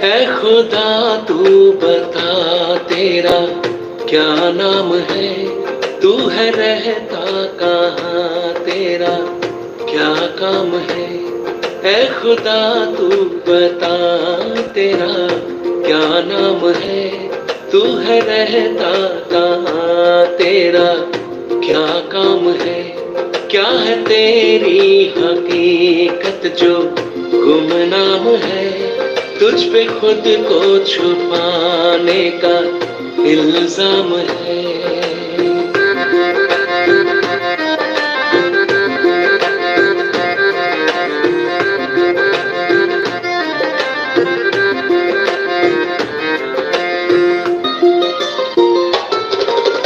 ऐ खुदा तू बता तेरा क्या नाम है, तू है रहता कहाँ, तेरा क्या काम है। ऐ खुदा तू बता तेरा क्या नाम है, तू है रहता कहाँ, तेरा क्या काम है। क्या है तेरी हकीकत जो गुमनाम है, तुझ पे खुद को छुपाने का इल्जाम है।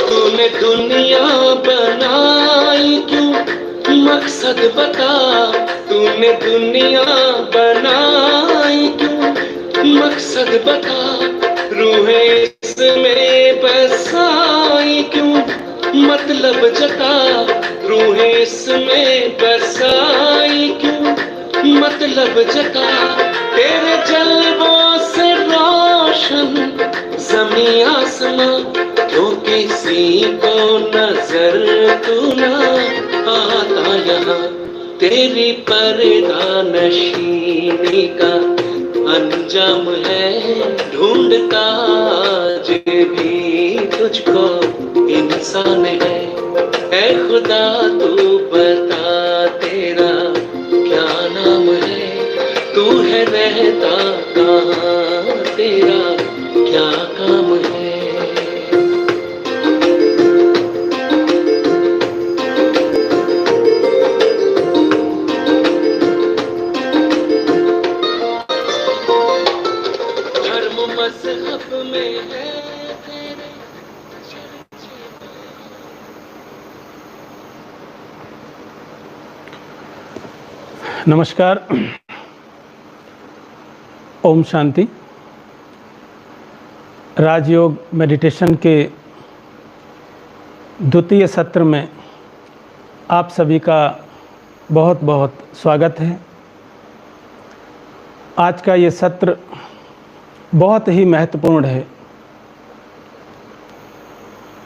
तूने दुनिया बनाई क्यों, मकसद बता। तूने दुनिया बनाई क्यों, मकसद बता। रूहें इसमें बसाई क्यों, मतलब जता। रूहें इसमें बसाई क्यों, मतलब जता। तेरे जलवों से रोशन ज़मीं आसमां, क्यों किसी को नजर तू ना आता यहाँ। तेरी पर्दा नशीनी का अंजाम है, ढूंढता आज भी तुझको इंसान है। ऐ खुदा तू बता तेरा क्या नाम है, तू है रहता कहाँ, तेरा क्या काम है। नमस्कार, ओम शांति। राजयोग मेडिटेशन के द्वितीय सत्र में आप सभी का बहुत बहुत स्वागत है। आज का ये सत्र बहुत ही महत्वपूर्ण है।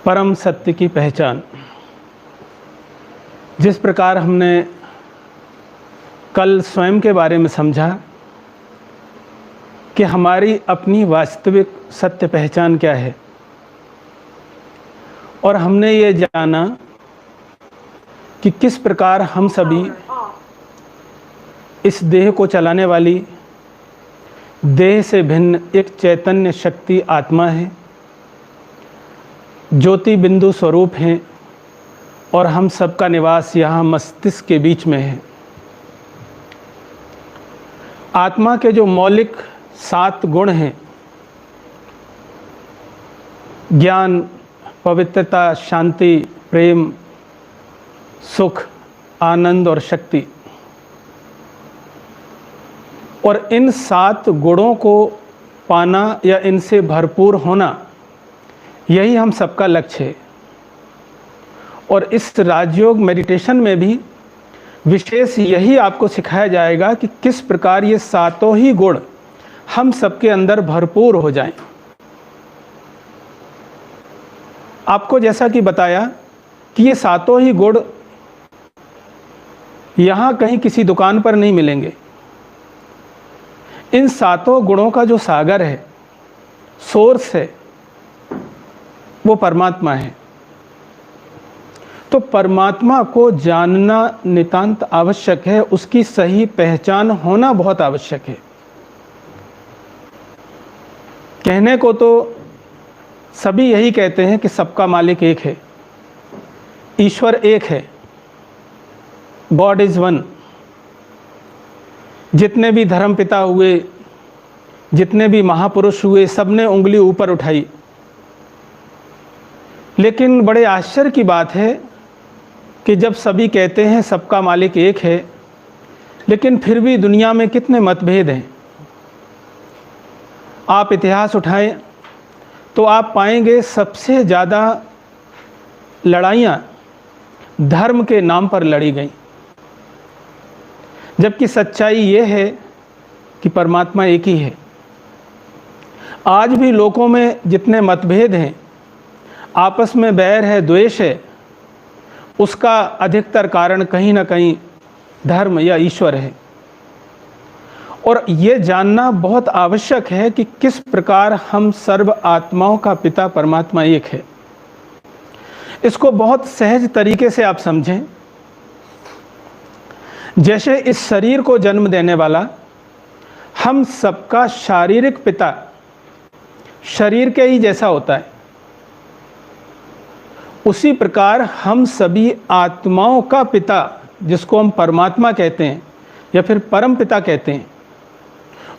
परम सत्य की पहचान। जिस प्रकार हमने कल स्वयं के बारे में समझा कि हमारी अपनी वास्तविक सत्य पहचान क्या है, और हमने ये जाना कि किस प्रकार हम सभी इस देह को चलाने वाली देह से भिन्न एक चैतन्य शक्ति आत्मा है, ज्योति बिंदु स्वरूप हैं, और हम सबका निवास यहाँ मस्तिष्क के बीच में है। आत्मा के जो मौलिक 7 गुण हैं, ज्ञान, पवित्रता, शांति, प्रेम, सुख, आनंद और शक्ति, और इन 7 गुणों को पाना या इनसे भरपूर होना, यही हम सबका लक्ष्य है। और इस राजयोग मेडिटेशन में भी विशेष यही आपको सिखाया जाएगा कि किस प्रकार ये 7 ही गुण हम सबके अंदर भरपूर हो जाएं। आपको जैसा कि बताया कि ये 7 ही गुण यहाँ कहीं किसी दुकान पर नहीं मिलेंगे। इन 7 गुणों का जो सागर है, सोर्स है, वो परमात्मा है। तो परमात्मा को जानना नितांत आवश्यक है, उसकी सही पहचान होना बहुत आवश्यक है। कहने को तो सभी यही कहते हैं कि सबका मालिक एक है, ईश्वर एक है, गॉड इज वन। जितने भी धर्मपिता हुए, जितने भी महापुरुष हुए, सबने उंगली ऊपर उठाई। लेकिन बड़े आश्चर्य की बात है कि जब सभी कहते हैं सबका मालिक एक है, लेकिन फिर भी दुनिया में कितने मतभेद हैं। आप इतिहास उठाएं तो आप पाएंगे सबसे ज़्यादा लड़ाइयाँ धर्म के नाम पर लड़ी गई, जबकि सच्चाई ये है कि परमात्मा एक ही है। आज भी लोगों में जितने मतभेद हैं, आपस में बैर है, द्वेष है, उसका अधिकतर कारण कहीं ना कहीं धर्म या ईश्वर है। और ये जानना बहुत आवश्यक है कि किस प्रकार हम सर्व आत्माओं का पिता परमात्मा एक है। इसको बहुत सहज तरीके से आप समझें। जैसे इस शरीर को जन्म देने वाला हम सबका शारीरिक पिता शरीर के ही जैसा होता है, उसी प्रकार हम सभी आत्माओं का पिता, जिसको हम परमात्मा कहते हैं या फिर परम पिता कहते हैं,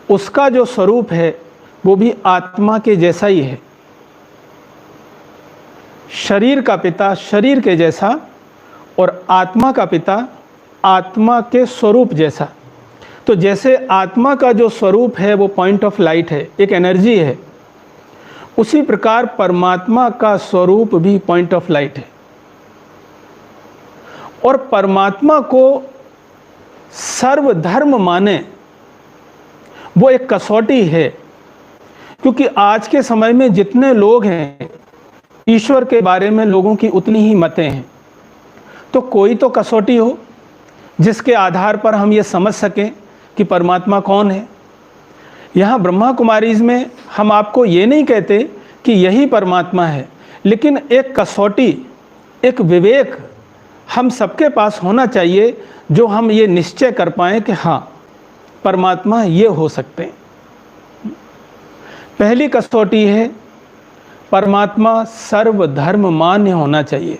उसका जो स्वरूप है वो भी आत्मा के जैसा ही है। शरीर का पिता शरीर के जैसा और आत्मा का पिता आत्मा के स्वरूप जैसा। तो जैसे आत्मा का जो स्वरूप है वो पॉइंट ऑफ लाइट है, एक एनर्जी है, उसी प्रकार परमात्मा का स्वरूप भी पॉइंट ऑफ लाइट है। और परमात्मा को सर्वधर्म माने वो एक कसौटी है, क्योंकि आज के समय में जितने लोग हैं, ईश्वर के बारे में लोगों की उतनी ही मतें हैं। तो कोई तो कसौटी हो जिसके आधार पर हम ये समझ सकें कि परमात्मा कौन है। यहाँ ब्रह्मा कुमारीज में हम आपको ये नहीं कहते कि यही परमात्मा है, लेकिन एक कसौटी, एक विवेक हम सबके पास होना चाहिए, जो हम ये निश्चय कर पाएँ कि हाँ परमात्मा ये हो सकते हैं। पहली कसौटी है, परमात्मा सर्वधर्म मान्य होना चाहिए।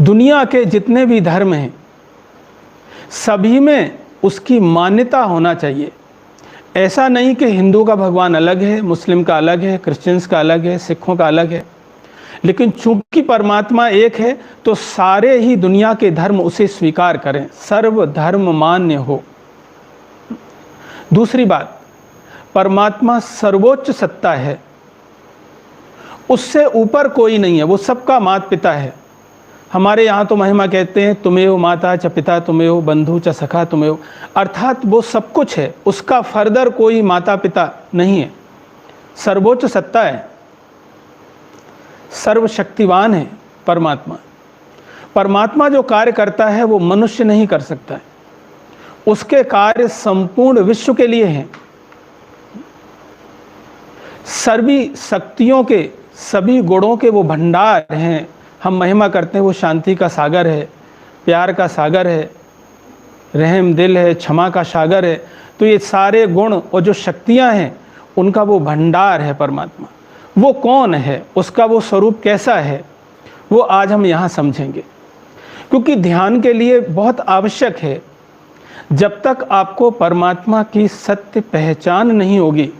दुनिया के जितने भी धर्म हैं सभी में उसकी मान्यता होना चाहिए। ऐसा नहीं कि हिंदू का भगवान अलग है, मुस्लिम का अलग है, क्रिश्चियंस का अलग है, सिखों का अलग है, लेकिन चूंकि परमात्मा एक है तो सारे ही दुनिया के धर्म उसे स्वीकार करें, सर्वधर्म मान्य हो। दूसरी बात, परमात्मा सर्वोच्च सत्ता है, उससे ऊपर कोई नहीं है, वो सबका माता पिता है। हमारे यहाँ तो महिमा कहते हैं तुमेव माता च पिता तुमेव बंधु च सखा तुमेव, अर्थात वो सब कुछ है, उसका फर्दर कोई माता पिता नहीं है। सर्वोच्च सत्ता है, सर्वशक्तिवान है परमात्मा। परमात्मा जो कार्य करता है वो मनुष्य नहीं कर सकता है, उसके कार्य संपूर्ण विश्व के लिए हैं। सभी शक्तियों के, सभी गुणों के वो भंडार हैं। हम महिमा करते हैं वो शांति का सागर है, प्यार का सागर है, रहम दिल है, क्षमा का सागर है। तो ये सारे गुण और जो शक्तियां हैं उनका वो भंडार है परमात्मा। वो कौन है, उसका वो स्वरूप कैसा है, वो आज हम यहाँ समझेंगे, क्योंकि ध्यान के लिए बहुत आवश्यक है। जब तक आपको परमात्मा की सत्य पहचान नहीं होगी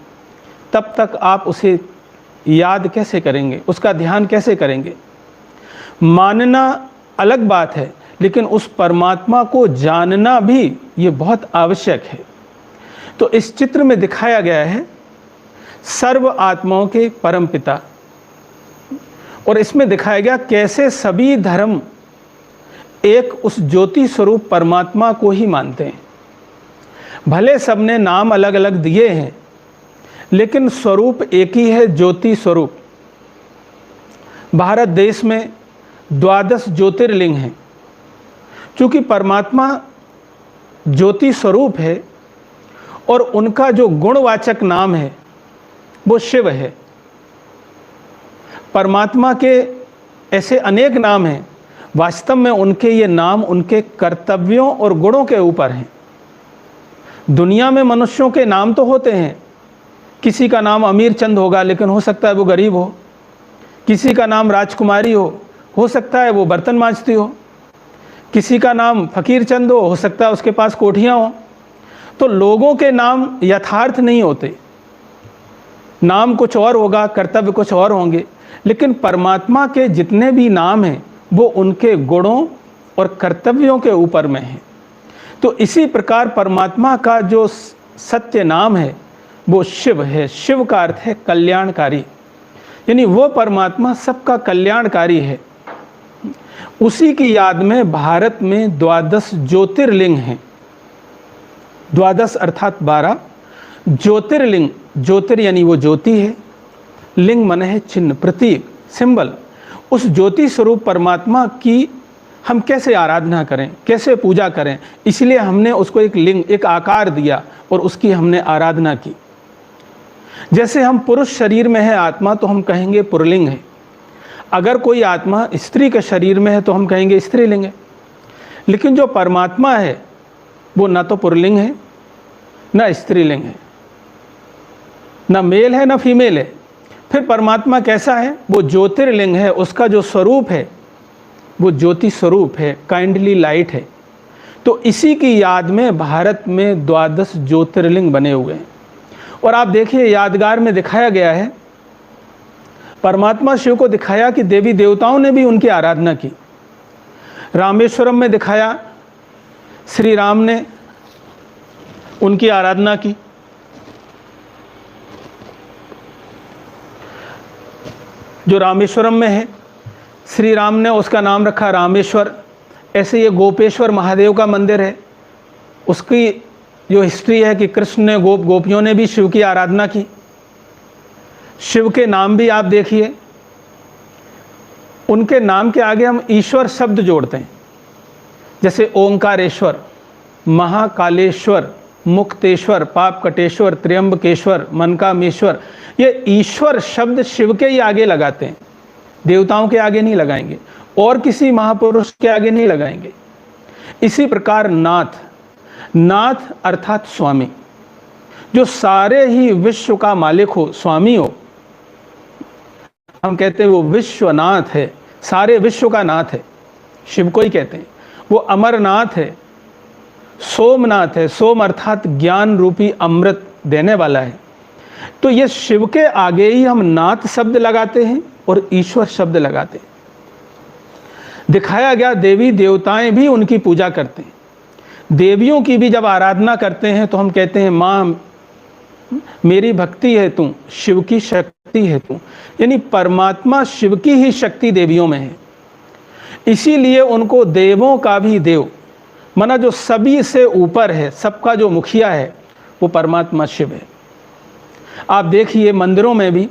तब तक आप उसे याद कैसे करेंगे, उसका ध्यान कैसे करेंगे। मानना अलग बात है, लेकिन उस परमात्मा को जानना भी ये बहुत आवश्यक है। तो इस चित्र में दिखाया गया है सर्व आत्माओं के परम पिता, और इसमें दिखाया गया कैसे सभी धर्म एक उस ज्योति स्वरूप परमात्मा को ही मानते हैं। भले सबने नाम अलग अलग दिए हैं, लेकिन स्वरूप एक ही है, ज्योति स्वरूप। भारत देश में 12 ज्योतिर्लिंग हैं। चूँकि परमात्मा ज्योति स्वरूप है और उनका जो गुणवाचक नाम है वो शिव है। परमात्मा के ऐसे अनेक नाम हैं, वास्तव में उनके ये नाम उनके कर्तव्यों और गुणों के ऊपर हैं। दुनिया में मनुष्यों के नाम तो होते हैं, किसी का नाम अमीर चंद होगा लेकिन हो सकता है वो गरीब हो, किसी का नाम राजकुमारी हो सकता है वो बर्तन मांजती हो, किसी का नाम फकीर चंद हो सकता है उसके पास कोठियाँ हो। तो लोगों के नाम यथार्थ नहीं होते, नाम कुछ और होगा, कर्तव्य कुछ और होंगे, लेकिन परमात्मा के जितने भी नाम हैं वो उनके गुणों और कर्तव्यों के ऊपर में हैं। तो इसी प्रकार परमात्मा का जो सत्य नाम है वो शिव है। शिव का अर्थ है कल्याणकारी, यानी वो परमात्मा सबका कल्याणकारी है। उसी की याद में भारत में 12 ज्योतिर्लिंग हैं। 12 अर्थात 12, ज्योतिर्लिंग, ज्योतिर यानी वो ज्योति है, लिंग मन है चिन्ह, प्रतीक, सिंबल। उस ज्योति स्वरूप परमात्मा की हम कैसे आराधना करें, कैसे पूजा करें, इसलिए हमने उसको एक लिंग, एक आकार दिया और उसकी हमने आराधना की। जैसे हम पुरुष शरीर में है आत्मा तो हम कहेंगे पुरलिंग है, अगर कोई आत्मा स्त्री के शरीर में है तो हम कहेंगे स्त्रीलिंग है। लेकिन जो परमात्मा है वो ना तो पुरलिंग है ना स्त्रीलिंग है, ना मेल है ना फीमेल है। फिर परमात्मा कैसा है? वो ज्योतिर्लिंग है, उसका जो स्वरूप है वो ज्योति स्वरूप है, काइंडली लाइट है। तो इसी की याद में भारत में 12 ज्योतिर्लिंग बने हुए हैं। और आप देखिए यादगार में दिखाया गया है, परमात्मा शिव को दिखाया कि देवी देवताओं ने भी उनकी आराधना की। रामेश्वरम में दिखाया श्री राम ने उनकी आराधना की। जो रामेश्वरम में है, श्री राम ने उसका नाम रखा रामेश्वर। ऐसे ये गोपेश्वर महादेव का मंदिर है, उसकी जो हिस्ट्री है कि कृष्ण ने गोपियों ने भी शिव की आराधना की। शिव के नाम भी आप देखिए, उनके नाम के आगे हम ईश्वर शब्द जोड़ते हैं, जैसे ओंकारेश्वर, महाकालेश्वर, मुक्तेश्वर, पाप कटेश्वर, त्र्यंबकेश्वर, मनकामेश्वर। ये ईश्वर शब्द शिव के ही आगे लगाते हैं, देवताओं के आगे नहीं लगाएंगे और किसी महापुरुष के आगे नहीं लगाएंगे। इसी प्रकार नाथ, नाथ अर्थात स्वामी, जो सारे ही विश्व का मालिक हो, स्वामी हो, हम कहते हैं वो विश्वनाथ है, सारे विश्व का नाथ है, शिव को ही कहते हैं। वो अमरनाथ है, सोमनाथ है, सोम अर्थात ज्ञान रूपी अमृत देने वाला है। तो ये शिव के आगे ही हम नाथ शब्द लगाते हैं और ईश्वर शब्द लगाते हैं। दिखाया गया देवी देवताएं भी उनकी पूजा करते हैं। देवियों की भी जब आराधना करते हैं तो हम कहते हैं माँ मेरी भक्ति है तू, शिव की शक्ति है तू। यानी परमात्मा शिव की ही शक्ति देवियों में है, इसीलिए उनको देवों का भी देव, माना जो सभी से ऊपर है, सबका जो मुखिया है वो परमात्मा शिव है। आप देखिए मंदिरों में भी,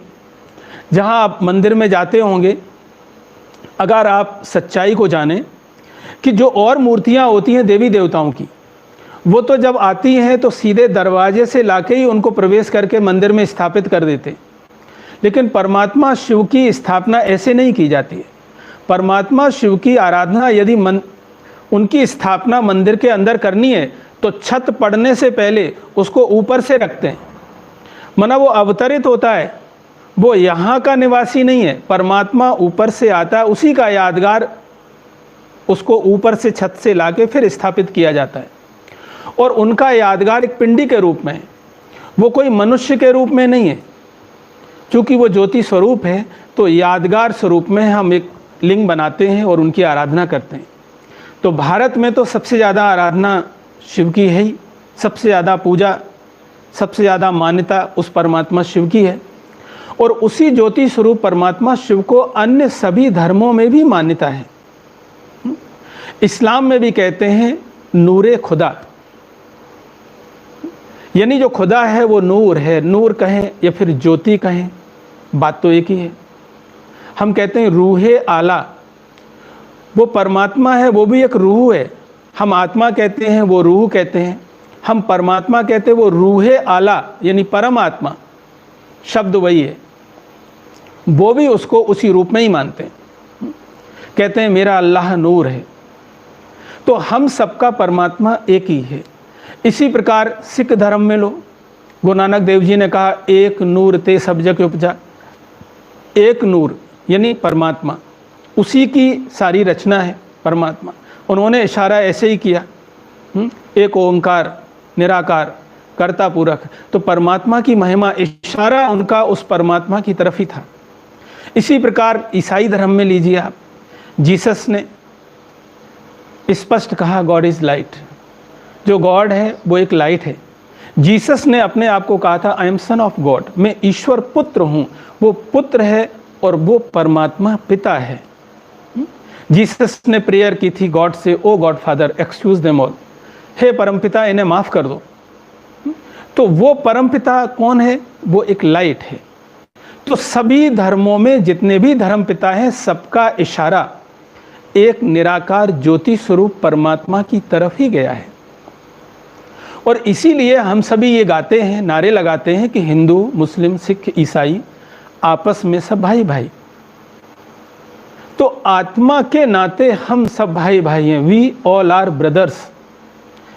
जहाँ आप मंदिर में जाते होंगे, अगर आप सच्चाई को जानें कि जो और मूर्तियाँ होती हैं देवी देवताओं की, वो तो जब आती हैं तो सीधे दरवाजे से लाके ही उनको प्रवेश करके मंदिर में स्थापित कर देते। लेकिन परमात्मा शिव की स्थापना ऐसे नहीं की जाती है। परमात्मा शिव की आराधना यदि उनकी स्थापना मंदिर के अंदर करनी है तो छत पड़ने से पहले उसको ऊपर से रखते हैं, माना वो अवतरित होता है, वो यहाँ का निवासी नहीं है, परमात्मा ऊपर से आता है, उसी का यादगार उसको ऊपर से छत से लाके फिर स्थापित किया जाता है। और उनका यादगार एक पिंडी के रूप में है, वो कोई मनुष्य के रूप में नहीं है। चूँकि वो ज्योति स्वरूप है तो यादगार स्वरूप में हम एक लिंग बनाते हैं और उनकी आराधना करते हैं। तो भारत में तो सबसे ज़्यादा आराधना शिव की है ही, सबसे ज़्यादा पूजा, सबसे ज़्यादा मान्यता उस परमात्मा शिव की है। और उसी ज्योति स्वरूप परमात्मा शिव को अन्य सभी धर्मों में भी मान्यता है। इस्लाम में भी कहते हैं नूरे खुदा, यानी जो खुदा है वो नूर है, नूर कहें या फिर ज्योति कहें, बात तो एक ही है। हम कहते हैं रूहे आला, वो परमात्मा है, वो भी एक रूह है। हम आत्मा कहते हैं, वो रूह कहते हैं। हम परमात्मा कहते हैं, वो रूहे आला यानी परमात्मा, शब्द वही है। वो भी उसको उसी रूप में ही मानते हैं, कहते हैं मेरा अल्लाह नूर है। तो हम सबका परमात्मा एक ही है। इसी प्रकार सिख धर्म में लो, गुरु नानक देव जी ने कहा एक नूर ते सब जग उपजा। एक नूर यानी परमात्मा, उसी की सारी रचना है परमात्मा। उन्होंने इशारा ऐसे ही किया, एक ओंकार निराकार कर्ता पूरक। तो परमात्मा की महिमा, इशारा उनका उस परमात्मा की तरफ ही था। इसी प्रकार ईसाई धर्म में लीजिए आप, जीसस ने स्पष्ट कहा गॉड इज़ लाइट, जो गॉड है वो एक लाइट है। जीसस ने अपने आप को कहा था I am son of God, मैं ईश्वर पुत्र हूँ। वो पुत्र है और वो परमात्मा पिता है। जीसस ने प्रेयर की थी गॉड से, O god father excuse them all, हे परमपिता इन्हें माफ़ कर दो। तो वो परमपिता कौन है? वो एक लाइट है। तो सभी धर्मों में जितने भी धर्म पिता हैं, सबका इशारा एक निराकार ज्योति स्वरूप परमात्मा की तरफ ही गया है। और इसीलिए हम सभी ये गाते हैं, नारे लगाते हैं कि हिंदू, मुस्लिम, सिख, ईसाई आपस में सब भाई भाई। तो आत्मा के नाते हम सब भाई भाई हैं, वी ऑल आर ब्रदर्स,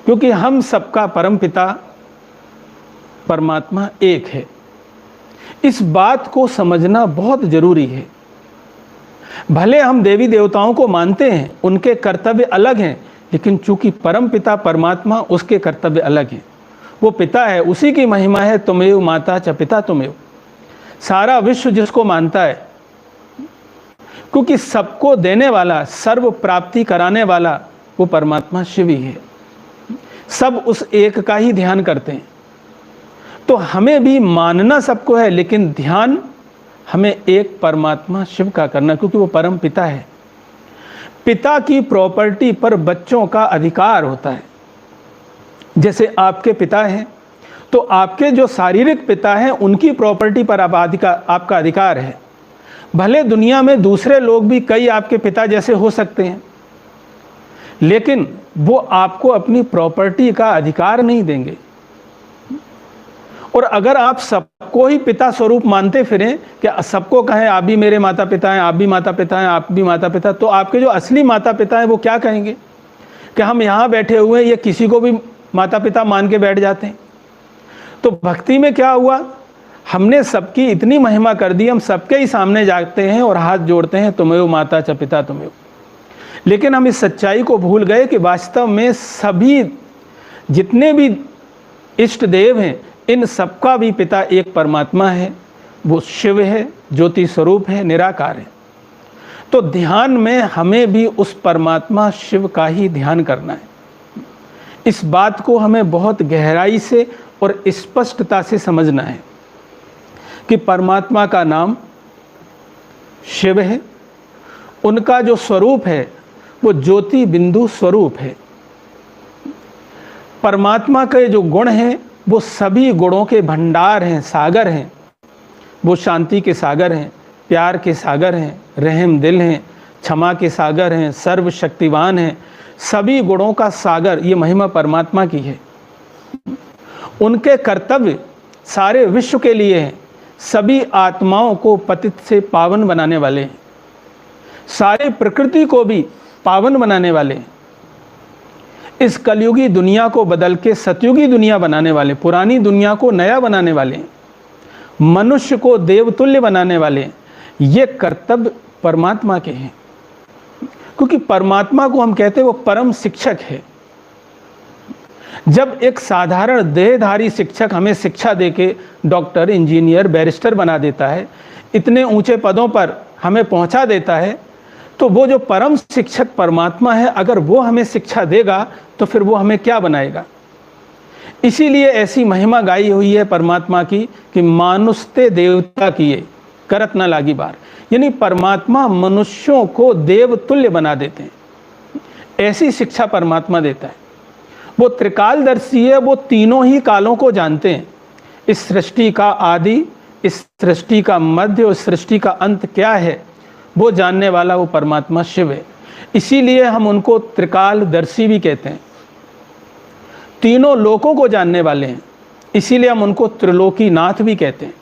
क्योंकि हम सबका परमपिता परमात्मा एक है। इस बात को समझना बहुत जरूरी है। भले हम देवी देवताओं को मानते हैं, उनके कर्तव्य अलग हैं, लेकिन चूंकि परमपिता परमात्मा, उसके कर्तव्य अलग हैं। वो पिता है, उसी की महिमा है, तुमेव माता च पिता तुमेव। सारा विश्व जिसको मानता है, क्योंकि सबको देने वाला, सर्व प्राप्ति कराने वाला वो परमात्मा शिव ही है। सब उस एक का ही ध्यान करते हैं। तो हमें भी मानना सबको है, लेकिन ध्यान हमें एक परमात्मा शिव का करना, क्योंकि वो परम पिता है। पिता की प्रॉपर्टी पर बच्चों का अधिकार होता है। जैसे आपके पिता हैं, तो आपके जो शारीरिक पिता हैं, उनकी प्रॉपर्टी पर आपका अधिकार है। भले दुनिया में दूसरे लोग भी कई आपके पिता जैसे हो सकते हैं, लेकिन वो आपको अपनी प्रॉपर्टी का अधिकार नहीं देंगे। और अगर आप सबको ही पिता स्वरूप मानते फिरें कि सबको कहें आप भी मेरे माता पिता हैं, आप भी माता पिता हैं, आप भी माता पिता, तो आपके जो असली माता पिता हैं वो क्या कहेंगे कि हम यहाँ बैठे हुए हैं, ये किसी को भी माता पिता मान के बैठ जाते हैं। तो भक्ति में क्या हुआ, हमने सबकी इतनी महिमा कर दी, हम सबके ही सामने जाते हैं और हाथ जोड़ते हैं, तुमेव माता च पिता तुमेव। लेकिन हम इस सच्चाई को भूल गए कि वास्तव में सभी जितने भी इष्ट देव हैं, इन सबका भी पिता एक परमात्मा है, वो शिव है, ज्योति स्वरूप है, निराकार है। तो ध्यान में हमें भी उस परमात्मा शिव का ही ध्यान करना है। इस बात को हमें बहुत गहराई से और स्पष्टता से समझना है कि परमात्मा का नाम शिव है, उनका जो स्वरूप है वो ज्योति बिंदु स्वरूप है। परमात्मा के जो गुण हैं वो सभी गुणों के भंडार हैं, सागर हैं। वो शांति के सागर हैं, प्यार के सागर हैं, रहम दिल हैं, क्षमा के सागर हैं, सर्वशक्तिवान हैं। सभी गुणों का सागर, ये महिमा परमात्मा की है। उनके कर्तव्य सारे विश्व के लिए हैं, सभी आत्माओं को पतित से पावन बनाने वाले हैं, सारे प्रकृति को भी पावन बनाने वाले हैं। इस कलयुगी दुनिया को बदल के सतयुगी दुनिया बनाने वाले, पुरानी दुनिया को नया बनाने वाले, मनुष्य को देवतुल्य बनाने वाले, ये कर्तव्य परमात्मा के हैं। क्योंकि परमात्मा को हम कहते हैं वो परम शिक्षक है। जब एक साधारण देहधारी शिक्षक हमें शिक्षा देके डॉक्टर, इंजीनियर, बैरिस्टर बना देता है, इतने ऊंचे पदों पर हमें पहुंचा देता है, तो वो जो परम शिक्षक परमात्मा है, अगर वो हमें शिक्षा देगा तो फिर वो हमें क्या बनाएगा। इसीलिए ऐसी महिमा गाई हुई है परमात्मा की कि मानुस्ते देवता किए करत न लागी बार, यानी परमात्मा मनुष्यों को देवतुल्य बना देते हैं। ऐसी शिक्षा परमात्मा देता है। वो त्रिकालदर्शी है, वो तीनों ही कालों को जानते हैं। इस सृष्टि का आदि, इस सृष्टि का मध्य और सृष्टि का अंत क्या है, वो जानने वाला वो परमात्मा शिव है। इसीलिए हम उनको त्रिकालदर्शी भी कहते हैं। तीनों लोकों को जानने वाले हैं, इसीलिए हम उनको त्रिलोकीनाथ भी कहते हैं।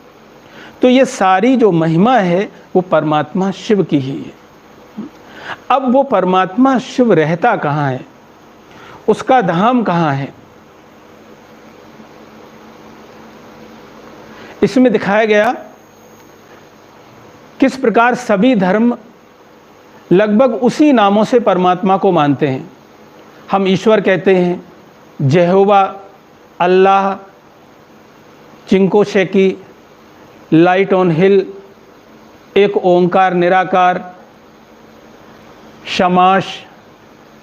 तो ये सारी जो महिमा है वो परमात्मा शिव की ही है। अब वो परमात्मा शिव रहता कहाँ है, उसका धाम कहाँ है, इसमें दिखाया गया किस प्रकार सभी धर्म लगभग उसी नामों से परमात्मा को मानते हैं। हम ईश्वर कहते हैं, यहोवा, अल्लाह, चिंको शेकी, light on hill, Ek Onkar निराकार, Shamash,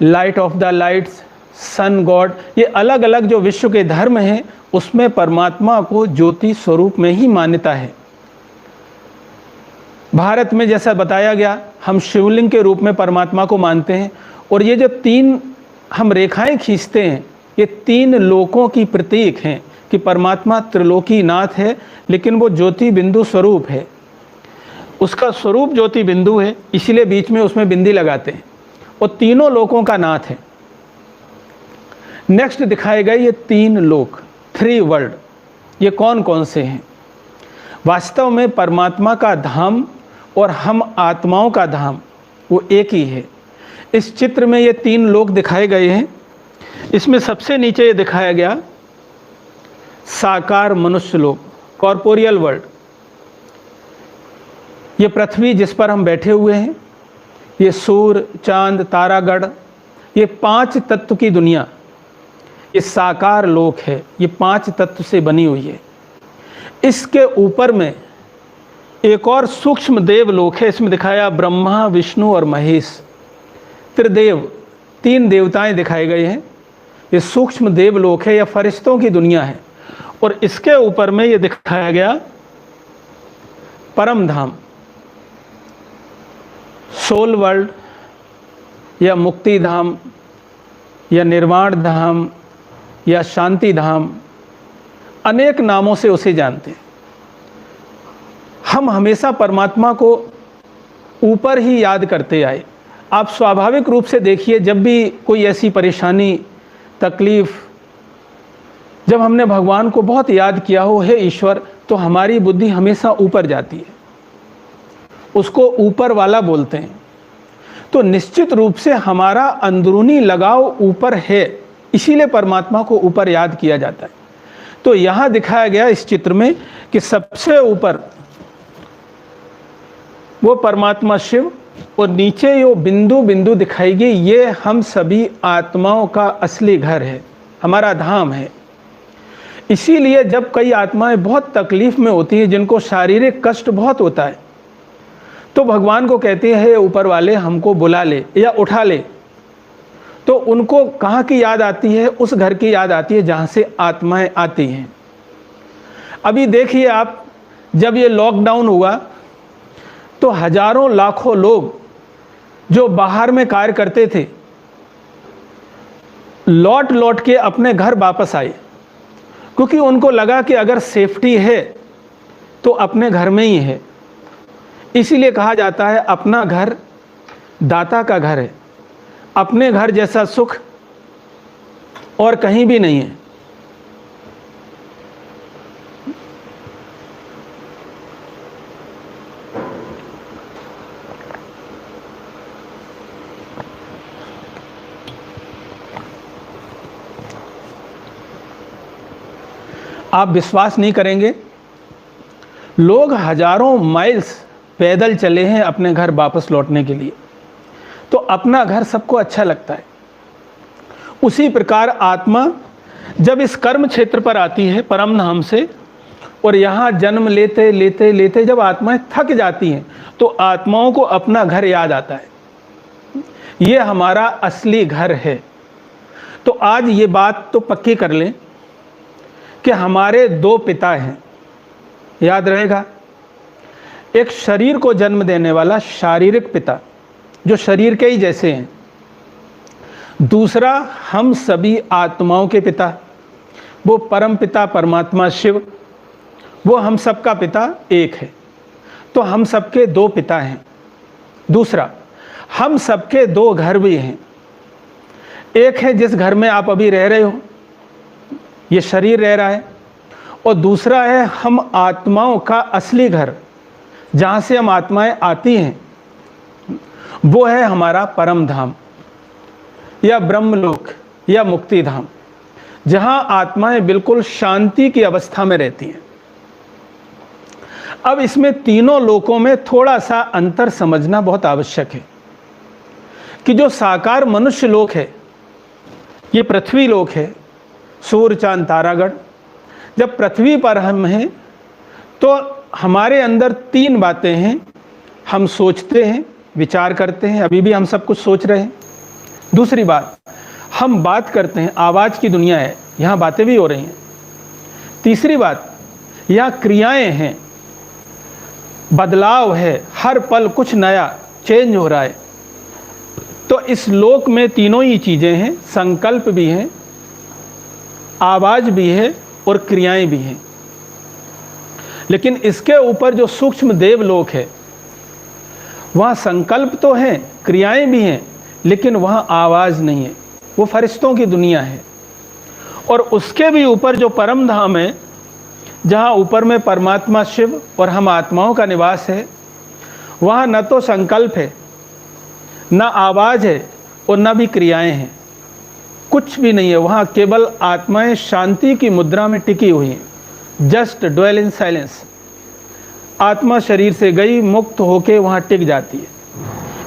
light of the lights, sun god. ये अलग अलग जो विश्व के धर्म हैं उसमें परमात्मा को ज्योति स्वरूप में ही मान्यता है। भारत में जैसा बताया गया, हम शिवलिंग के रूप में परमात्मा को मानते हैं। और ये जो तीन हम रेखाएं खींचते हैं, ये तीन लोकों की प्रतीक हैं कि परमात्मा त्रिलोकी नाथ है, लेकिन वो ज्योति बिंदु स्वरूप है। उसका स्वरूप ज्योति बिंदु है, इसीलिए बीच में उसमें बिंदी लगाते हैं, और तीनों लोकों का नाथ है। नेक्स्ट दिखाए गए ये 3 लोक, 3 वर्ल्ड, ये कौन कौन से हैं? वास्तव में परमात्मा का धाम और हम आत्माओं का धाम वो एक ही है। इस चित्र में ये 3 लोक दिखाए गए हैं। इसमें सबसे नीचे ये दिखाया गया साकार मनुष्य लोक, कॉर्पोरियल वर्ल्ड। ये पृथ्वी जिस पर हम बैठे हुए हैं, ये सूर्य, चांद, तारागढ़, ये 5 तत्व की दुनिया, ये साकार लोक है। ये 5 तत्व से बनी हुई है। इसके ऊपर में एक और सूक्ष्म देव लोक है। इसमें दिखाया ब्रह्मा, विष्णु और महेश, त्रिदेव, 3 देवताएं दिखाए गए हैं। ये सूक्ष्म देव लोक है या फरिश्तों की दुनिया है। और इसके ऊपर में ये दिखाया गया परम धाम, सोल वर्ल्ड या मुक्ति धाम या निर्वाण धाम या शांति धाम, अनेक नामों से उसे जानते हैं। हम हमेशा परमात्मा को ऊपर ही याद करते आए। आप स्वाभाविक रूप से देखिए, जब भी कोई ऐसी परेशानी, तकलीफ, जब हमने भगवान को बहुत याद किया हो, हे ईश्वर, तो हमारी बुद्धि हमेशा ऊपर जाती है, उसको ऊपर वाला बोलते हैं। तो निश्चित रूप से हमारा अंदरूनी लगाव ऊपर है, इसीलिए परमात्मा को ऊपर याद किया जाता है। तो यहाँ दिखाया गया इस चित्र में कि सबसे ऊपर वो परमात्मा शिव, और नीचे यो बिंदु बिंदु दिखाएगी, ये हम सभी आत्माओं का असली घर है, हमारा धाम है। इसीलिए जब कई आत्माएं बहुत तकलीफ में होती हैं, जिनको शारीरिक कष्ट बहुत होता है, तो भगवान को कहते हैं, हे ऊपर वाले, हमको बुला ले या उठा ले। तो उनको कहाँ की याद आती है? उस घर की याद आती है जहाँ से आत्माएं आती हैं। अभी देखिए आप, जब ये लॉकडाउन हुआ तो हजारों लाखों लोग जो बाहर में कार्य करते थे, लौट लौट के अपने घर वापस आए, क्योंकि उनको लगा कि अगर सेफ्टी है तो अपने घर में ही है। इसीलिए कहा जाता है अपना घर दाता का घर है। अपने घर जैसा सुख और कहीं भी नहीं है। आप विश्वास नहीं करेंगे, लोग हजारों माइल्स पैदल चले हैं अपने घर वापस लौटने के लिए। तो अपना घर सबको अच्छा लगता है। उसी प्रकार आत्मा जब इस कर्म क्षेत्र पर आती है परम धाम से, और यहाँ जन्म लेते लेते लेते जब आत्माएं थक जाती हैं, तो आत्माओं को अपना घर याद आता है, ये हमारा असली घर है। तो आज ये बात तो पक्की कर लें कि हमारे 2 पिता हैं, याद रहेगा। एक शरीर को जन्म देने वाला शारीरिक पिता, जो शरीर के ही जैसे हैं। दूसरा, हम सभी आत्माओं के पिता, वो परम पिता परमात्मा शिव, वो हम सबका पिता एक है। तो हम सबके 2 पिता हैं। दूसरा, हम सबके 2 घर भी हैं। एक है जिस घर में आप अभी रह रहे हो, ये शरीर रह रहा है, और दूसरा है हम आत्माओं का असली घर, जहाँ से हम आत्माएं आती हैं, वो है हमारा परम धाम या ब्रह्मलोक या मुक्ति धाम, जहाँ आत्माएं बिल्कुल शांति की अवस्था में रहती हैं। अब इसमें तीनों लोकों में थोड़ा सा अंतर समझना बहुत आवश्यक है कि जो साकार मनुष्य लोक है, ये पृथ्वी लोक है, सूर्य चांद तारागढ़। जब पृथ्वी पर हम हैं तो हमारे अंदर 3 बातें हैं। हम सोचते हैं, विचार करते हैं, अभी भी हम सब कुछ सोच रहे हैं। दूसरी बात, हम बात करते हैं, आवाज़ की दुनिया है, यहाँ बातें भी हो रही हैं। तीसरी बात, यहाँ क्रियाएं हैं, बदलाव है, हर पल कुछ नया चेंज हो रहा है। तो इस लोक में तीनों ही चीज़ें हैं, संकल्प भी हैं, आवाज़ भी है और क्रियाएं भी हैं। लेकिन इसके ऊपर जो सूक्ष्म देवलोक है, वहाँ संकल्प तो हैं, क्रियाएं भी हैं, लेकिन वहाँ आवाज़ नहीं है। वो फरिश्तों की दुनिया है। और उसके भी ऊपर जो परम धाम है, जहाँ ऊपर में परमात्मा शिव और हम आत्माओं का निवास है, वहाँ न तो संकल्प है, न आवाज़ है और न भी क्रियाएं हैं। कुछ भी नहीं है वहाँ, केवल आत्माएं शांति की मुद्रा में टिकी हुई हैं। Just dwell in silence. आत्मा शरीर से गई, मुक्त होके वहाँ टिक जाती है।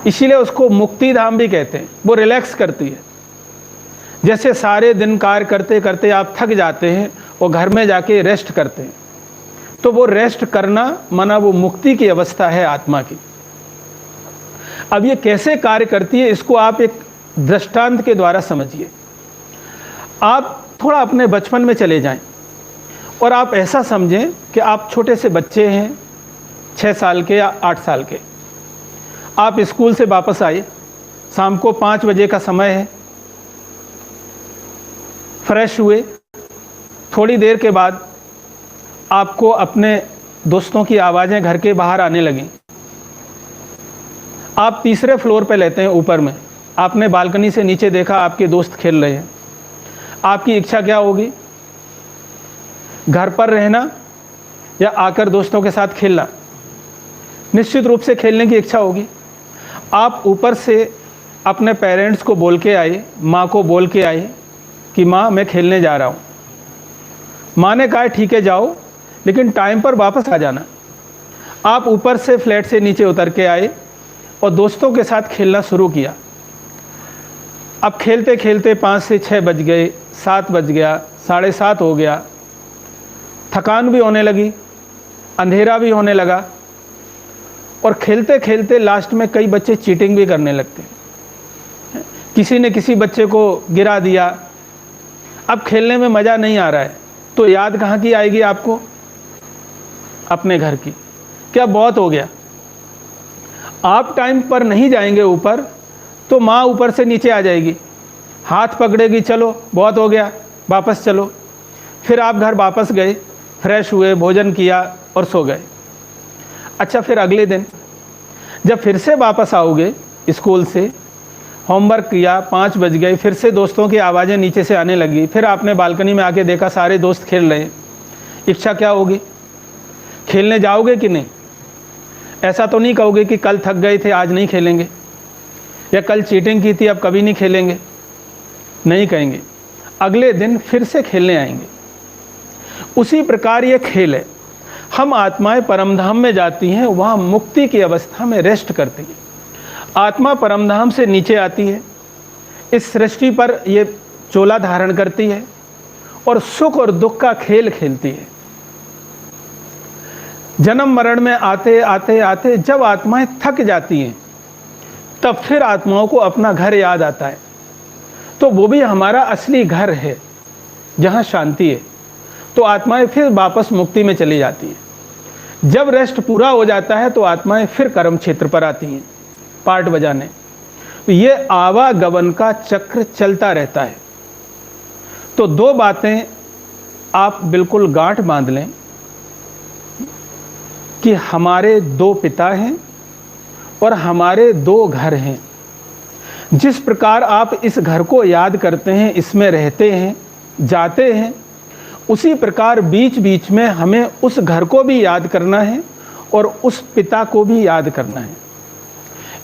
इसीलिए उसको मुक्ति धाम भी कहते हैं। वो रिलैक्स करती है। जैसे सारे दिन कार्य करते करते आप थक जाते हैं और घर में जाके रेस्ट करते हैं, तो वो रेस्ट करना माना वो मुक्ति की अवस्था है आत्मा की। अब ये कैसे कार्य करती है, इसको आप एक दृष्टांत के द्वारा समझिए। आप थोड़ा अपने बचपन में चले जाएं और आप ऐसा समझें कि आप छोटे से बच्चे हैं, 6 साल के या 8 साल के। आप स्कूल से वापस आए, शाम को 5 बजे का समय है, फ्रेश हुए। थोड़ी देर के बाद आपको अपने दोस्तों की आवाज़ें घर के बाहर आने लगीं। आप तीसरे फ्लोर पे लेते हैं, ऊपर में आपने बालकनी से नीचे देखा आपके दोस्त खेल रहे हैं। आपकी इच्छा क्या होगी? घर पर रहना या आकर दोस्तों के साथ खेलना? निश्चित रूप से खेलने की इच्छा होगी। आप ऊपर से अपने पेरेंट्स को बोल के आए, माँ को बोल के आए कि माँ मैं खेलने जा रहा हूँ। माँ ने कहा ठीक है जाओ, लेकिन टाइम पर वापस आ जाना। आप ऊपर से फ्लैट से नीचे उतर के आए और दोस्तों के साथ खेलना शुरू किया। अब खेलते खेलते 5 से 6 बज गए, 7 बज गया, 7:30 हो गया। थकान भी होने लगी, अंधेरा भी होने लगा और खेलते खेलते लास्ट में कई बच्चे चीटिंग भी करने लगते हैं। किसी ने किसी बच्चे को गिरा दिया। अब खेलने में मज़ा नहीं आ रहा है, तो याद कहाँ की आएगी आपको? अपने घर की। क्या बहुत हो गया? आप टाइम पर नहीं जाएंगे ऊपर तो माँ ऊपर से नीचे आ जाएगी, हाथ पकड़ेगी, चलो बहुत हो गया, वापस चलो। फिर आप घर वापस गए, फ्रेश हुए, भोजन किया और सो गए। अच्छा, फिर अगले दिन जब फिर से वापस आओगे स्कूल से, होमवर्क किया, 5 बज गए, फिर से दोस्तों की आवाज़ें नीचे से आने लगी। फिर आपने बालकनी में आके देखा सारे दोस्त खेल रहे हैं। इच्छा क्या होगी? खेलने जाओगे कि नहीं? ऐसा तो नहीं कहोगे कि कल थक गए थे आज नहीं खेलेंगे, या कल चीटिंग की थी अब कभी नहीं खेलेंगे। नहीं कहेंगे, अगले दिन फिर से खेलने आएंगे। उसी प्रकार ये खेल है। हम आत्माएं परमधाम में जाती हैं, वहाँ मुक्ति की अवस्था में रेस्ट करती है। आत्मा परमधाम से नीचे आती है, इस सृष्टि पर ये चोला धारण करती है और सुख और दुख का खेल खेलती है। जन्म मरण में आते आते आते जब आत्माएं थक जाती हैं, तब फिर आत्माओं को अपना घर याद आता है। तो वो भी हमारा असली घर है जहाँ शांति है। तो आत्माएं फिर वापस मुक्ति में चली जाती हैं। जब रेस्ट पूरा हो जाता है तो आत्माएं फिर कर्म क्षेत्र पर आती हैं पार्ट बजाने। तो ये आवागमन का चक्र चलता रहता है। तो 2 बातें आप बिल्कुल गांठ बांध लें कि हमारे 2 पिता हैं और हमारे 2 घर हैं। जिस प्रकार आप इस घर को याद करते हैं, इसमें रहते हैं, जाते हैं, उसी प्रकार बीच बीच में हमें उस घर को भी याद करना है और उस पिता को भी याद करना है।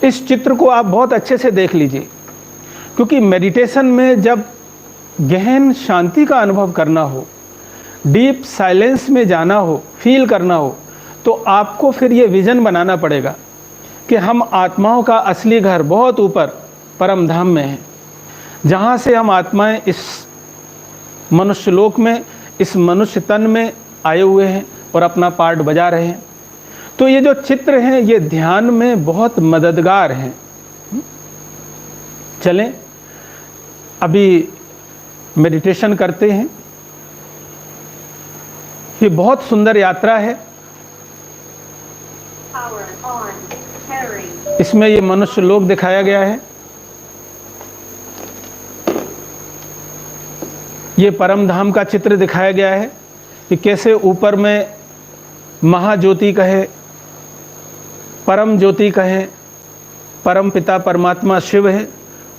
इस चित्र को आप बहुत अच्छे से देख लीजिए, क्योंकि मेडिटेशन में जब गहन शांति का अनुभव करना हो, डीप साइलेंस में जाना हो, फील करना हो, तो आपको फिर ये विज़न बनाना पड़ेगा कि हम आत्माओं का असली घर बहुत ऊपर परम धाम में है, जहाँ से हम आत्माएं इस मनुष्य लोक में, इस मनुष्य तन में आए हुए हैं और अपना पार्ट बजा रहे हैं। तो ये जो चित्र हैं ये ध्यान में बहुत मददगार हैं। चलें अभी मेडिटेशन करते हैं। ये बहुत सुंदर यात्रा है। इसमें ये मनुष्य लोक दिखाया गया है, ये परम धाम का चित्र दिखाया गया है। कि कैसे ऊपर में महाज्योति कहे, परम ज्योति कहे, परम पिता परमात्मा शिव है,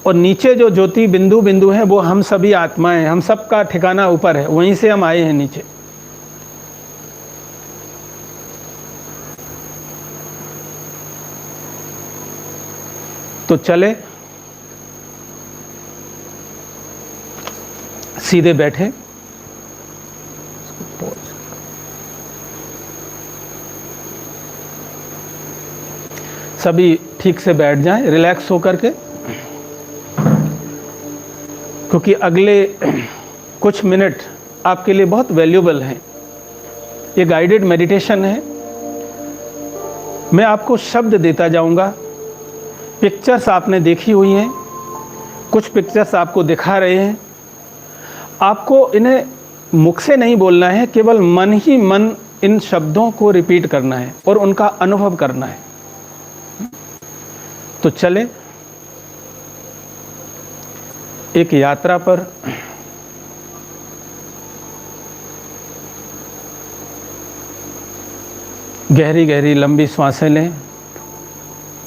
और नीचे जो ज्योति बिंदु बिंदु हैं वो हम सभी आत्माएं हैं। हम सब का ठिकाना ऊपर है, वहीं से हम आए हैं नीचे। तो चले, सीधे बैठे, सभी ठीक से बैठ जाएं रिलैक्स होकर के, क्योंकि अगले कुछ मिनट आपके लिए बहुत वैल्यूएबल हैं। ये गाइडेड मेडिटेशन है। मैं आपको शब्द देता जाऊंगा। पिक्चर्स आपने देखी हुई हैं, कुछ पिक्चर्स आपको दिखा रहे हैं। आपको इन्हें मुख से नहीं बोलना है, केवल मन ही मन इन शब्दों को रिपीट करना है और उनका अनुभव करना है। तो चले एक यात्रा पर। गहरी गहरी लंबी सांसें लें,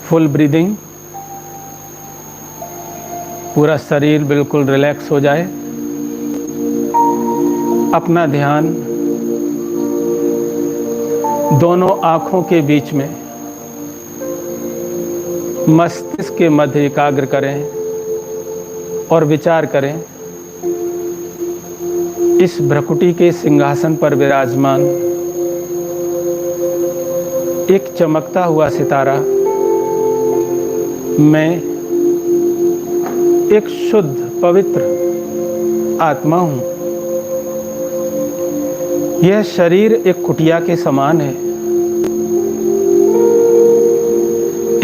फुल ब्रीदिंग। पूरा शरीर बिल्कुल रिलैक्स हो जाए। अपना ध्यान दोनों आंखों के बीच में मस्तिष्क के मध्य एकाग्र करें और विचार करें। इस भ्रकुटी के सिंहासन पर विराजमान एक चमकता हुआ सितारा मैं एक शुद्ध पवित्र आत्मा हूं। यह शरीर एक कुटिया के समान है।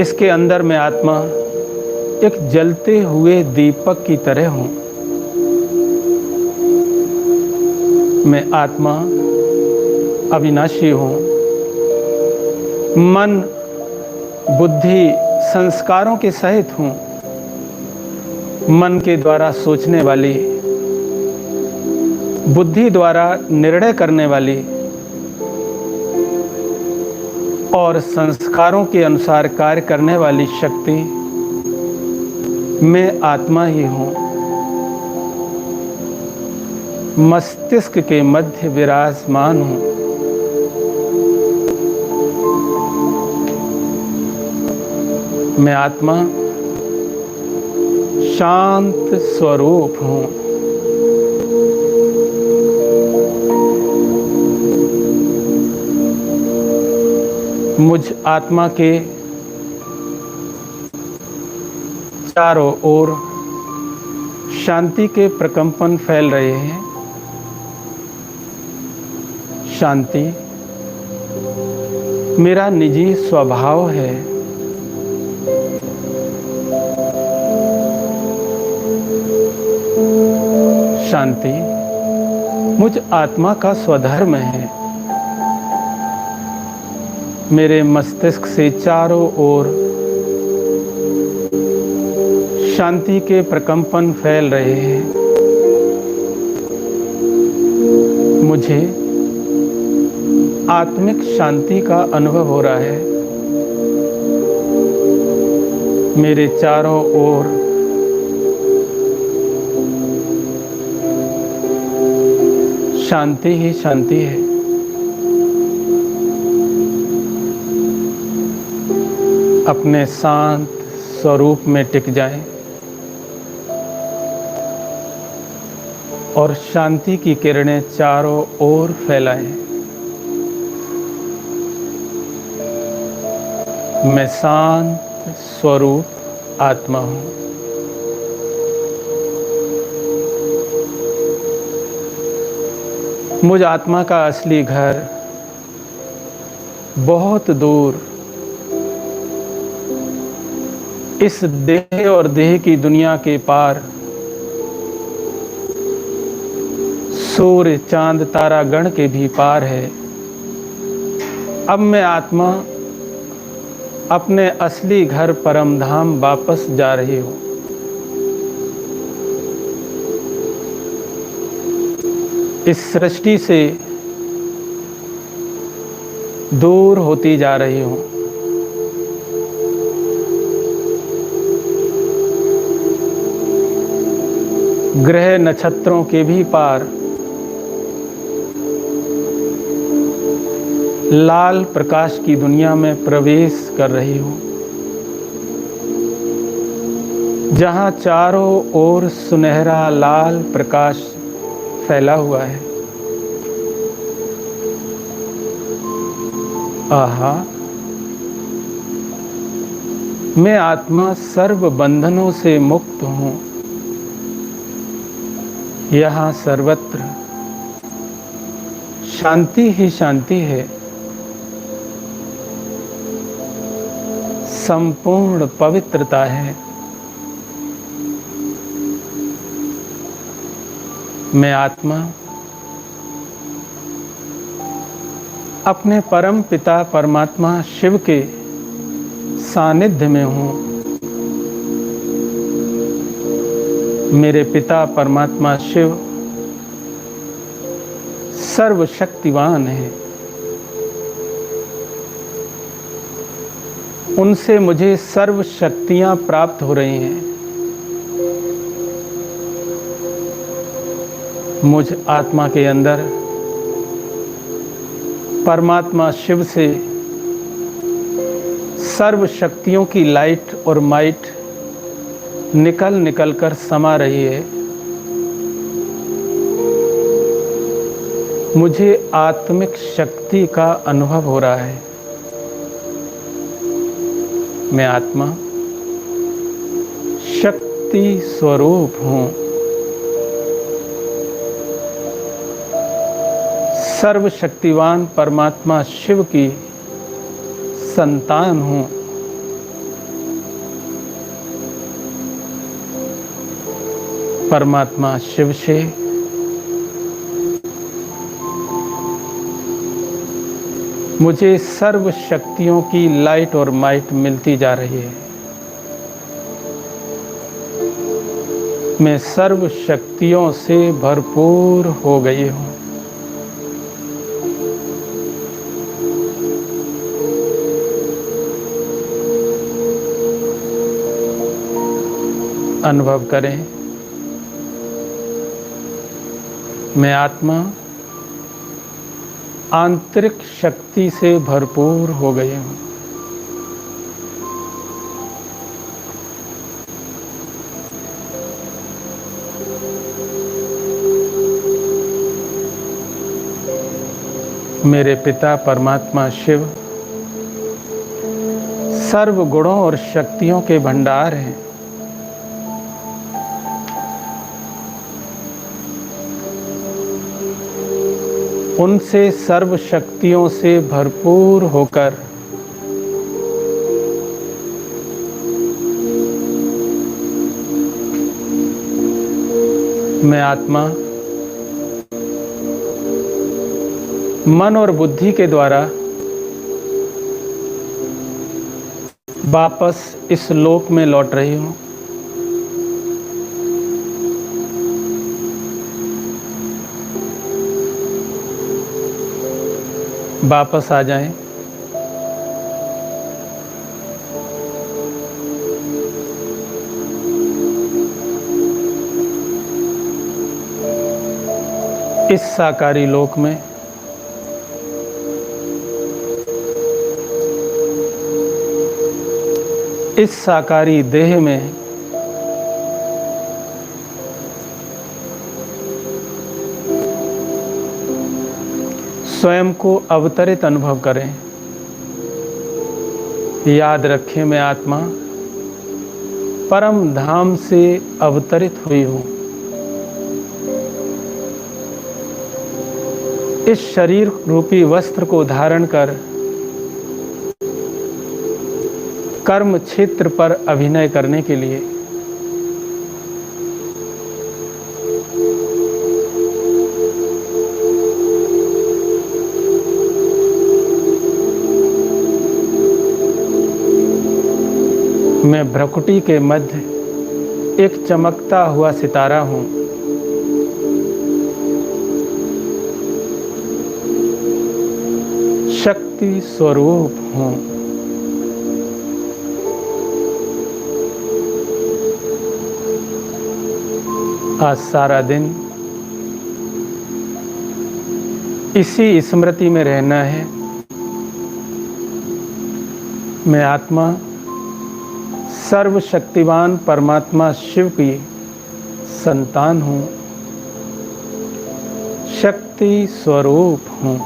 इसके अंदर मैं आत्मा एक जलते हुए दीपक की तरह हूं। मैं आत्मा अविनाशी हूं। मन बुद्धि संस्कारों के सहित हूं। मन के द्वारा सोचने वाली, बुद्धि द्वारा निर्णय करने वाली और संस्कारों के अनुसार कार्य करने वाली शक्ति मैं आत्मा ही हूं। मस्तिष्क के मध्य विराजमान हूं। मैं आत्मा शांत स्वरूप हूं। मुझ आत्मा के चारों ओर शांति के प्रकंपन फैल रहे हैं। शांति मेरा निजी स्वभाव है। शांति मुझ आत्मा का स्वधर्म है। मेरे मस्तिष्क से चारों ओर शांति के प्रकंपन फैल रहे हैं। मुझे आत्मिक शांति का अनुभव हो रहा है। मेरे चारों ओर शांति ही शांति है। अपने शांत स्वरूप में टिक जाएं और शांति की किरणें चारों ओर फैलाएं। मैं शांत स्वरूप आत्मा हूं। मुझ आत्मा का असली घर बहुत दूर इस देह और देह की दुनिया के पार सूर्य चांद तारा गण के भी पार है। अब मैं आत्मा अपने असली घर परम धाम वापस जा रही हूं। इस सृष्टि से दूर होती जा रही हूँ। ग्रह नक्षत्रों के भी पार लाल प्रकाश की दुनिया में प्रवेश कर रही हूँ, जहाँ चारों ओर सुनहरा लाल प्रकाश फैला हुआ है। आहा, मैं आत्मा सर्व बंधनों से मुक्त हूँ। यहाँ सर्वत्र शांति ही शांति है। संपूर्ण पवित्रता है। मैं आत्मा अपने परम पिता परमात्मा शिव के सानिध्य में हूँ। मेरे पिता परमात्मा शिव सर्वशक्तिवान है। उनसे मुझे सर्व शक्तियां प्राप्त हो रही हैं। मुझ आत्मा के अंदर परमात्मा शिव से सर्व शक्तियों की लाइट और माइट निकल निकल कर समा रही है। मुझे आत्मिक शक्ति का अनुभव हो रहा है। मैं आत्मा शक्ति स्वरूप हूँ। सर्वशक्तिवान परमात्मा शिव की संतान हूँ। परमात्मा शिव से मुझे सर्व शक्तियों की लाइट और माइट मिलती जा रही है। मैं सर्व शक्तियों से भरपूर हो गई हूँ। अनुभव करें, मैं आत्मा आंतरिक शक्ति से भरपूर हो गई हूँ। मेरे पिता परमात्मा शिव सर्व गुणों और शक्तियों के भंडार हैं। उनसे सर्व शक्तियों से भरपूर होकर मैं आत्मा मन और बुद्धि के द्वारा वापस इस लोक में लौट रही हूँ। वापस आ जाएं। इस साकारी लोक में इस साकारी देह में स्वयं को अवतरित अनुभव करें। याद रखें, मैं आत्मा परम धाम से अवतरित हुई हूँ। इस शरीर रूपी वस्त्र को धारण कर कर्म क्षेत्र पर अभिनय करने के लिए मैं भ्रकुटी के मध्य एक चमकता हुआ सितारा हूँ। शक्ति स्वरूप हूँ। आज सारा दिन इसी स्मृति में रहना है। मैं आत्मा सर्वशक्तिवान परमात्मा शिव की संतान हूँ, शक्ति स्वरूप हूँ।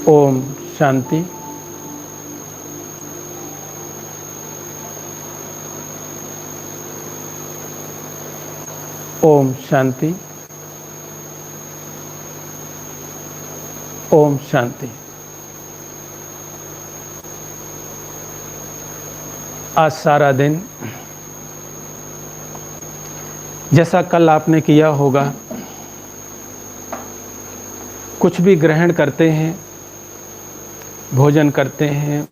ओम शांति। ओम शांति। ओम शांति। आज सारा दिन जैसा कल आपने किया होगा, कुछ भी ग्रहण करते हैं, भोजन करते हैं,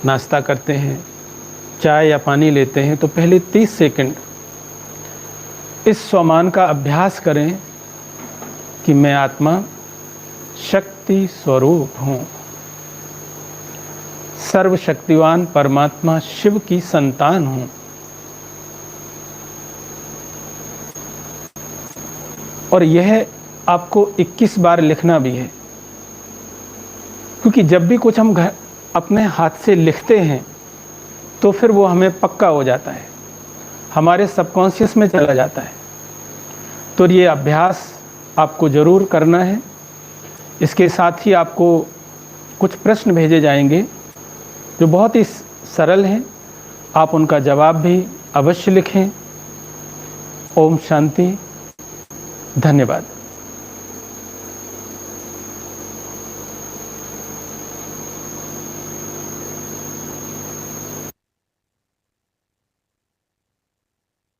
नाश्ता करते हैं, चाय या पानी लेते हैं, तो पहले 30 सेकंड इस स्वमान का अभ्यास करें कि मैं आत्मा शक्ति स्वरूप हूँ, सर्वशक्तिवान परमात्मा शिव की संतान हूँ। और यह आपको 21 बार लिखना भी है, क्योंकि जब भी कुछ हम अपने हाथ से लिखते हैं तो फिर वो हमें पक्का हो जाता है, हमारे सबकॉन्शियस में चला जाता है। तो ये अभ्यास आपको ज़रूर करना है। इसके साथ ही आपको कुछ प्रश्न भेजे जाएंगे जो बहुत ही सरल हैं, आप उनका जवाब भी अवश्य लिखें। ओम शांति। धन्यवाद।